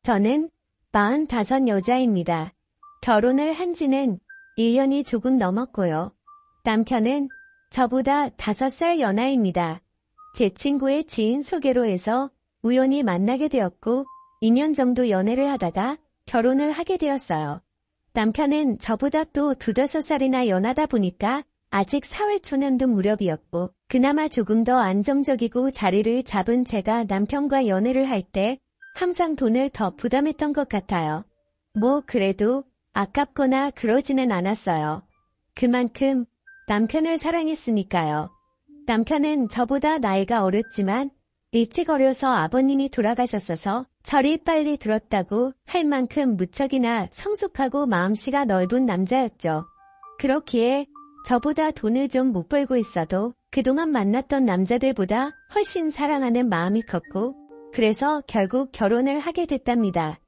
저는 45 여자입니다. 결혼을 한 지는 1년이 조금 넘었고요. 남편은 저보다 5살 연하입니다. 제 친구의 지인 소개로 해서 우연히 만나게 되었고 2년 정도 연애를 하다가 결혼을 하게 되었어요. 남편은 저보다 또 2~5살이나 연하다 보니까 아직 사회초년도 무렵이었고 그나마 조금 더 안정적이고 자리를 잡은 제가 남편과 연애를 할 때 항상 돈을 더 부담했던 것 같아요. 뭐 그래도 아깝거나 그러지는 않았어요. 그만큼 남편을 사랑했으니까요. 남편은 저보다 나이가 어렸지만 일찍 어려서 아버님이 돌아가셨어서 철이 빨리 들었다고 할 만큼 무척이나 성숙하고 마음씨가 넓은 남자였죠. 그렇기에 저보다 돈을 좀 못 벌고 있어도 그동안 만났던 남자들보다 훨씬 사랑하는 마음이 컸고 그래서 결국 결혼을 하게 됐답니다.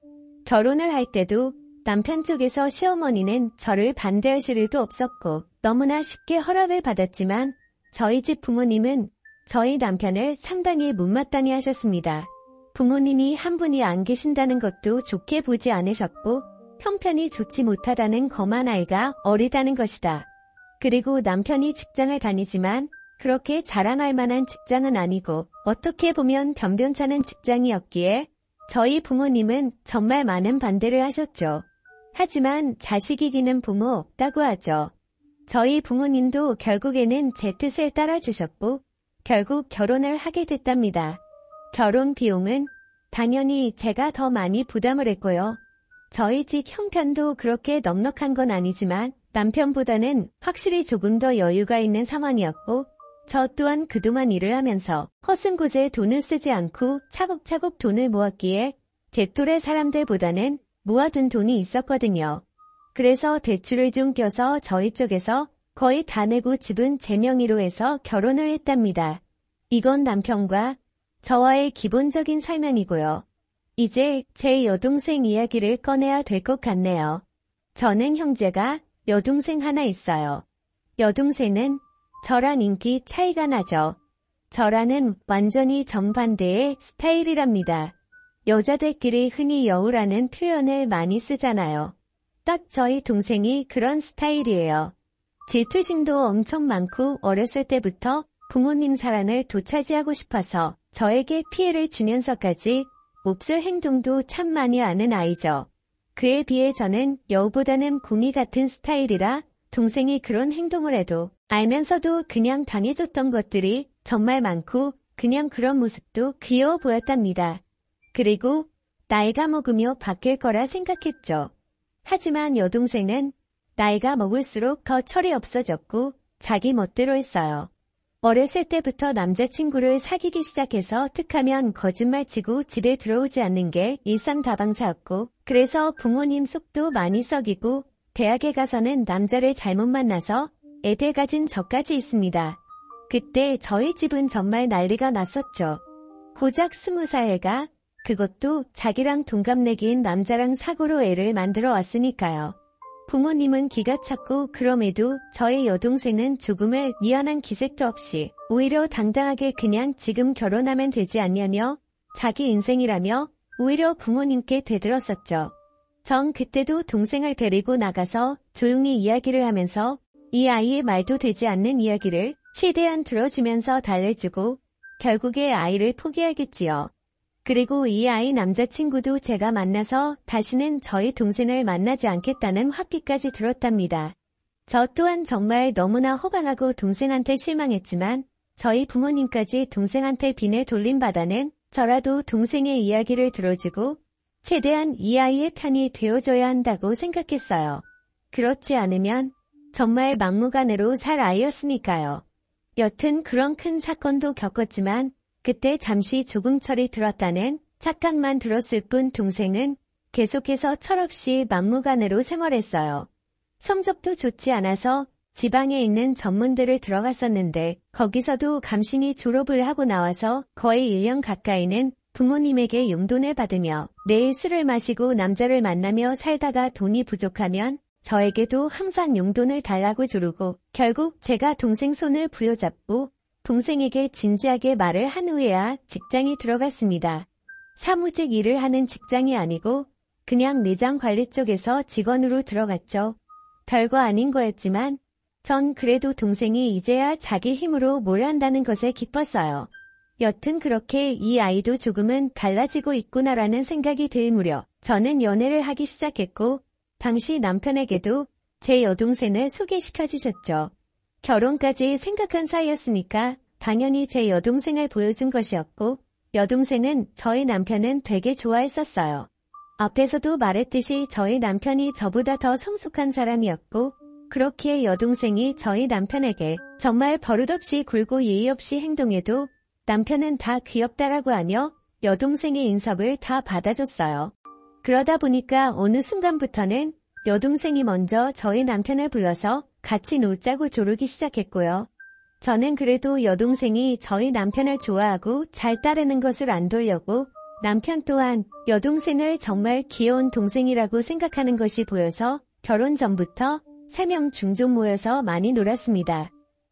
결혼을 할 때도 남편 쪽에서 시어머니는 저를 반대하실 일도 없었고 너무나 쉽게 허락을 받았지만 저희 집 부모님은 저희 남편을 상당히 못마땅해 하셨습니다. 부모님이 한 분이 안 계신다는 것도 좋게 보지 않으셨고 형편이 좋지 못하다는 거만 아이가 어리다는 것이다. 그리고 남편이 직장을 다니지만 그렇게 자랑할 만한 직장은 아니고 어떻게 보면 변변찮은 직장이었기에 저희 부모님은 정말 많은 반대를 하셨죠. 하지만 자식 이기는 부모 없다고 하죠. 저희 부모님도 결국에는 제 뜻을 따라주셨고 결국 결혼을 하게 됐답니다. 결혼 비용은 당연히 제가 더 많이 부담을 했고요. 저희 집 형편도 그렇게 넉넉한 건 아니지만 남편보다는 확실히 조금 더 여유가 있는 상황이었고 저 또한 그동안 일을 하면서 허슨 곳에 돈을 쓰지 않고 차곡차곡 돈을 모았기에 제 또래 사람들보다는 모아둔 돈이 있었거든요. 그래서 대출을 좀 껴서 저희 쪽에서 거의 다 내고 집은 제 명의로 해서 결혼을 했답니다. 이건 남편과 저와의 기본적인 설명이고요. 이제 제 여동생 이야기를 꺼내야 될 것 같네요. 저는 형제가 여동생 하나 있어요. 여동생은 저랑 인기 차이가 나죠. 저랑은 완전히 정반대의 스타일이랍니다. 여자들끼리 흔히 여우라는 표현을 많이 쓰잖아요. 딱 저희 동생이 그런 스타일이에요. 질투심도 엄청 많고 어렸을 때부터 부모님 사랑을 되찾이하고 싶어서 저에게 피해를 주면서까지 몹쓸 행동도 참 많이 하는 아이죠. 그에 비해 저는 여우보다는 곰이 같은 스타일이라 동생이 그런 행동을 해도 알면서도 그냥 당해줬던 것들이 정말 많고 그냥 그런 모습도 귀여워 보였답니다. 그리고 나이가 먹으며 바뀔 거라 생각했죠. 하지만 여동생은 나이가 먹을수록 더 철이 없어졌고 자기 멋대로 했어요. 어렸을 때부터 남자친구를 사귀기 시작해서 툭하면 거짓말치고 집에 들어오지 않는 게 일상다방사였고 그래서 부모님 속도 많이 썩이고 대학에 가서는 남자를 잘못 만나서 애들 가진 저까지 있습니다. 그때 저희 집은 정말 난리가 났었죠. 고작 20살 애가 그것도 자기랑 동갑내기인 남자랑 사고로 애를 만들어 왔으니까요. 부모님은 기가 찼고 그럼에도 저의 여동생은 조금의 미안한 기색도 없이 오히려 당당하게 그냥 지금 결혼하면 되지 않냐며 자기 인생이라며 오히려 부모님께 대들었었죠. 전 그때도 동생을 데리고 나가서 조용히 이야기를 하면서 이 아이의 말도 되지 않는 이야기를 최대한 들어주면서 달래주고 결국에 아이를 포기하겠지요. 그리고 이 아이 남자친구도 제가 만나서 다시는 저희 동생을 만나지 않겠다는 확기까지 들었답니다. 저 또한 정말 너무나 호강하고 동생한테 실망했지만 저희 부모님까지 동생한테 빈을 돌림받아는 저라도 동생의 이야기를 들어주고 최대한 이 아이의 편이 되어줘야 한다고 생각했어요. 그렇지 않으면 정말 막무가내로 살 아이였으니까요. 여튼 그런 큰 사건도 겪었지만 그때 잠시 조금 철이 들었다는 착각만 들었을 뿐 동생은 계속해서 철없이 막무가내로 생활했어요. 성적도 좋지 않아서 지방에 있는 전문대를 들어갔었는데 거기서도 감신이 졸업을 하고 나와서 거의 1년 가까이는 부모님에게 용돈을 받으며 매일 술을 마시고 남자를 만나며 살다가 돈이 부족하면 저에게도 항상 용돈을 달라고 조르고 결국 제가 동생 손을 부여잡고 동생에게 진지하게 말을 한 후에야 직장에 들어갔습니다. 사무직 일을 하는 직장이 아니고 그냥 내장 관리 쪽에서 직원으로 들어갔죠. 별거 아닌 거였지만 전 그래도 동생이 이제야 자기 힘으로 뭘 한다는 것에 기뻤어요. 여튼 그렇게 이 아이도 조금은 달라지고 있구나라는 생각이 들 무렵 저는 연애를 하기 시작했고 당시 남편에게도 제 여동생을 소개시켜 주셨죠. 결혼까지 생각한 사이였으니까 당연히 제 여동생을 보여준 것이었고 여동생은 저희 남편은 되게 좋아했었어요. 앞에서도 말했듯이 저희 남편이 저보다 더 성숙한 사람이었고 그렇기에 여동생이 저희 남편에게 정말 버릇없이 굴고 예의 없이 행동해도 남편은 다 귀엽다라고 하며 여동생의 인섭을 다 받아줬어요. 그러다 보니까 어느 순간부터는 여동생이 먼저 저희 남편을 불러서 같이 놀자고 조르기 시작했고요. 저는 그래도 여동생이 저희 남편을 좋아하고 잘 따르는 것을 안 돌려고 남편 또한 여동생을 정말 귀여운 동생이라고 생각하는 것이 보여서 결혼 전부터 3명 중종 모여서 많이 놀았습니다.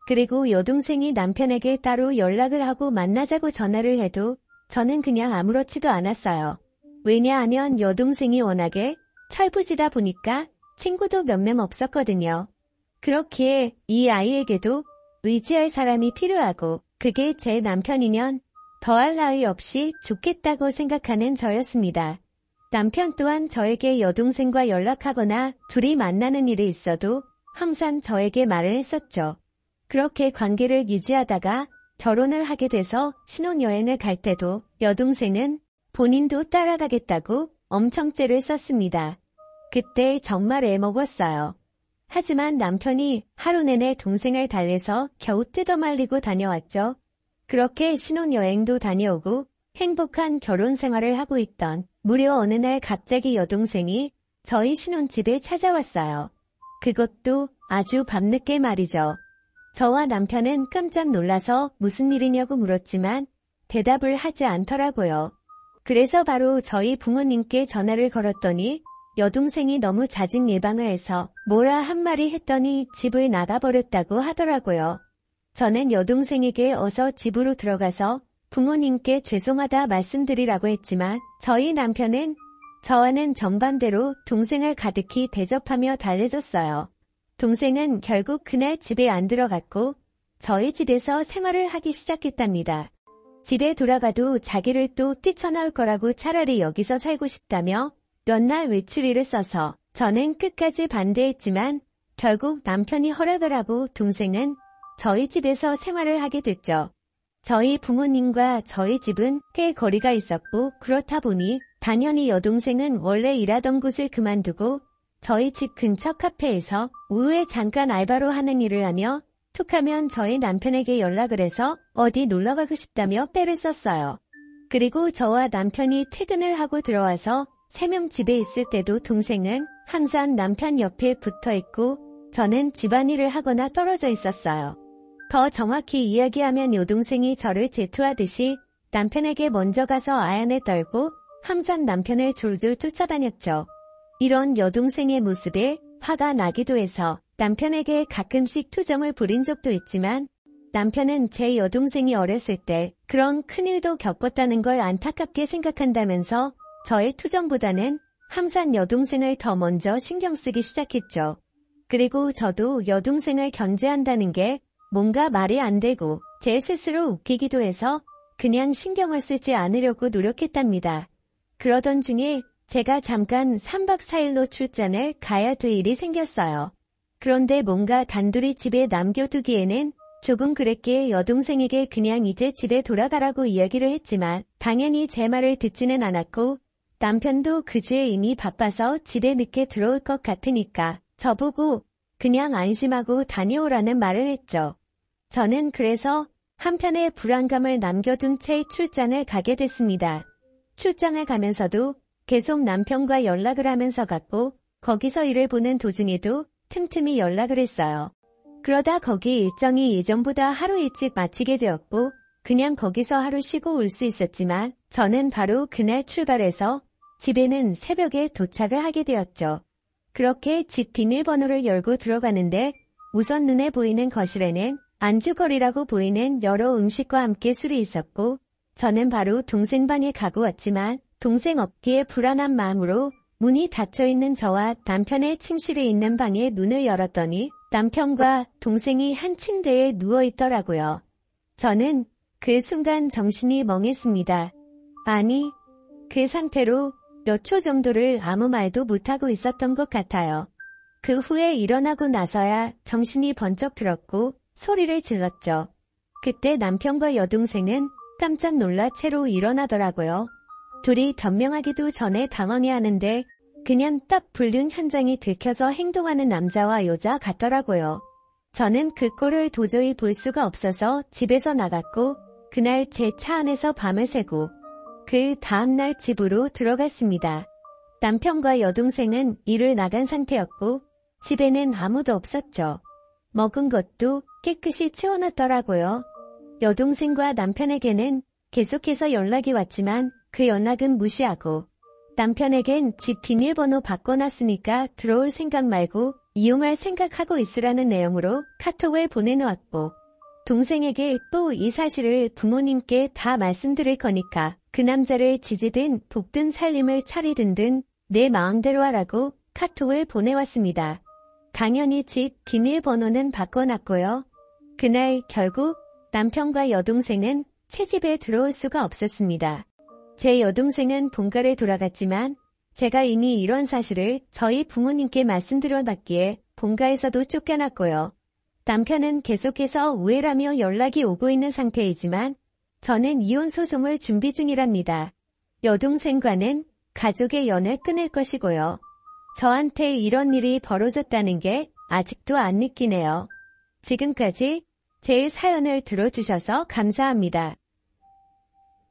그리고 여동생이 남편에게 따로 연락을 하고 만나자고 전화를 해도 저는 그냥 아무렇지도 않았어요. 왜냐하면 여동생이 워낙에 철부지다 보니까 친구도 몇 명 없었거든요. 그렇기에 이 아이에게도 의지할 사람이 필요하고 그게 제 남편이면 더할 나위 없이 좋겠다고 생각하는 저였습니다. 남편 또한 저에게 여동생과 연락하거나 둘이 만나는 일이 있어도 항상 저에게 말을 했었죠. 그렇게 관계를 유지하다가 결혼을 하게 돼서 신혼여행을 갈 때도 여동생은 본인도 따라가겠다고 엄청 째를 썼습니다. 그때 정말 애먹었어요. 하지만 남편이 하루 내내 동생을 달래서 겨우 뜯어말리고 다녀왔죠. 그렇게 신혼여행도 다녀오고 행복한 결혼 생활을 하고 있던 무려 어느 날 갑자기 여동생이 저희 신혼집에 찾아왔어요. 그것도 아주 밤늦게 말이죠. 저와 남편은 깜짝 놀라서 무슨 일이냐고 물었지만 대답을 하지 않더라고요. 그래서 바로 저희 부모님께 전화를 걸었더니 여동생이 너무 자진 예방을 해서 뭐라 한마디 했더니 집을 나가버렸다고 하더라고요. 저는 여동생에게 어서 집으로 들어가서 부모님께 죄송하다 말씀드리라고 했지만 저희 남편은 저와는 정반대로 동생을 가득히 대접하며 달래줬어요. 동생은 결국 그날 집에 안 들어갔고 저희 집에서 생활을 하기 시작했답니다. 집에 돌아가도 자기를 또 뛰쳐나올 거라고 차라리 여기서 살고 싶다며 몇 날 외출일을 써서 저는 끝까지 반대했지만 결국 남편이 허락을 하고 동생은 저희 집에서 생활을 하게 됐죠. 저희 부모님과 저희 집은 꽤 거리가 있었고 그렇다 보니 당연히 여동생은 원래 일하던 곳을 그만두고 저희 집 근처 카페에서 오후에 잠깐 알바로 하는 일을 하며 툭하면 저희 남편에게 연락을 해서 어디 놀러가고 싶다며 빼를 썼어요. 그리고 저와 남편이 퇴근을 하고 들어와서 3명 집에 있을 때도 동생은 항상 남편 옆에 붙어있고 저는 집안일을 하거나 떨어져 있었어요. 더 정확히 이야기하면 여동생이 저를 질투하듯이 남편에게 먼저 가서 아연에 떨고 항상 남편을 졸졸 쫓아다녔죠. 이런 여동생의 모습에 화가 나기도 해서 남편에게 가끔씩 투정을 부린 적도 있지만 남편은 제 여동생이 어렸을 때 그런 큰일도 겪었다는 걸 안타깝게 생각한다면서 저의 투정보다는 항상 여동생을 더 먼저 신경 쓰기 시작했죠. 그리고 저도 여동생을 견제한다는 게 뭔가 말이 안 되고 제 스스로 웃기기도 해서 그냥 신경을 쓰지 않으려고 노력했답니다. 그러던 중에 제가 잠깐 3박 4일로 출장을 가야 될 일이 생겼어요. 그런데 뭔가 단둘이 집에 남겨두기에는 조금 그랬기에 여동생에게 그냥 이제 집에 돌아가라고 이야기를 했지만 당연히 제 말을 듣지는 않았고 남편도 그 주에 이미 바빠서 집에 늦게 들어올 것 같으니까 저보고 그냥 안심하고 다녀오라는 말을 했죠. 저는 그래서 한편의 불안감을 남겨둔 채 출장을 가게 됐습니다. 출장을 가면서도 계속 남편과 연락을 하면서 갔고 거기서 일을 보는 도중에도 틈틈이 연락을 했어요. 그러다 거기 일정이 예전보다 하루 일찍 마치게 되었고 그냥 거기서 하루 쉬고 올 수 있었지만 저는 바로 그날 출발해서 집에는 새벽에 도착을 하게 되었죠. 그렇게 집 비밀번호를 열고 들어가는데 우선 눈에 보이는 거실에는 안주거리라고 보이는 여러 음식과 함께 술이 있었고 저는 바로 동생 방에 가고 왔지만 동생 없기에 불안한 마음으로 문이 닫혀있는 저와 남편의 침실에 있는 방에 문을 열었더니 남편과 동생이 한 침대에 누워있더라고요. 저는 그 순간 정신이 멍했습니다. 아니, 그 상태로 몇 초 정도를 아무 말도 못하고 있었던 것 같아요. 그 후에 일어나고 나서야 정신이 번쩍 들었고 소리를 질렀죠. 그때 남편과 여동생은 깜짝 놀라 채로 일어나더라고요. 둘이 변명하기도 전에 당황해하는데 그냥 딱 불륜 현장이 들켜서 행동하는 남자와 여자 같더라고요. 저는 그 꼴을 도저히 볼 수가 없어서 집에서 나갔고 그날 제 차 안에서 밤을 새고 그 다음날 집으로 들어갔습니다. 남편과 여동생은 일을 나간 상태였고 집에는 아무도 없었죠. 먹은 것도 깨끗이 치워놨더라고요. 여동생과 남편에게는 계속해서 연락이 왔지만 그 연락은 무시하고 남편에겐 집 비밀번호 바꿔놨으니까 들어올 생각 말고 이용할 생각하고 있으라는 내용으로 카톡을 보내놓았고 동생에게 또 이 사실을 부모님께 다 말씀드릴 거니까 그 남자를 지지든 볶든 살림을 차리든 내 마음대로 하라고 카톡을 보내왔습니다. 당연히 집 비밀번호는 바꿔놨고요. 그날 결국 남편과 여동생은 채집에 들어올 수가 없었습니다. 제 여동생은 본가를 돌아갔지만 제가 이미 이런 사실을 저희 부모님께 말씀드려놨기에 본가에서도 쫓겨났고요. 남편은 계속해서 우회라며 연락이 오고 있는 상태이지만 저는 이혼 소송을 준비 중이랍니다. 여동생과는 가족의 연을 끊을 것이고요. 저한테 이런 일이 벌어졌다는 게 아직도 안 믿기네요. 지금까지 제 사연을 들어주셔서 감사합니다.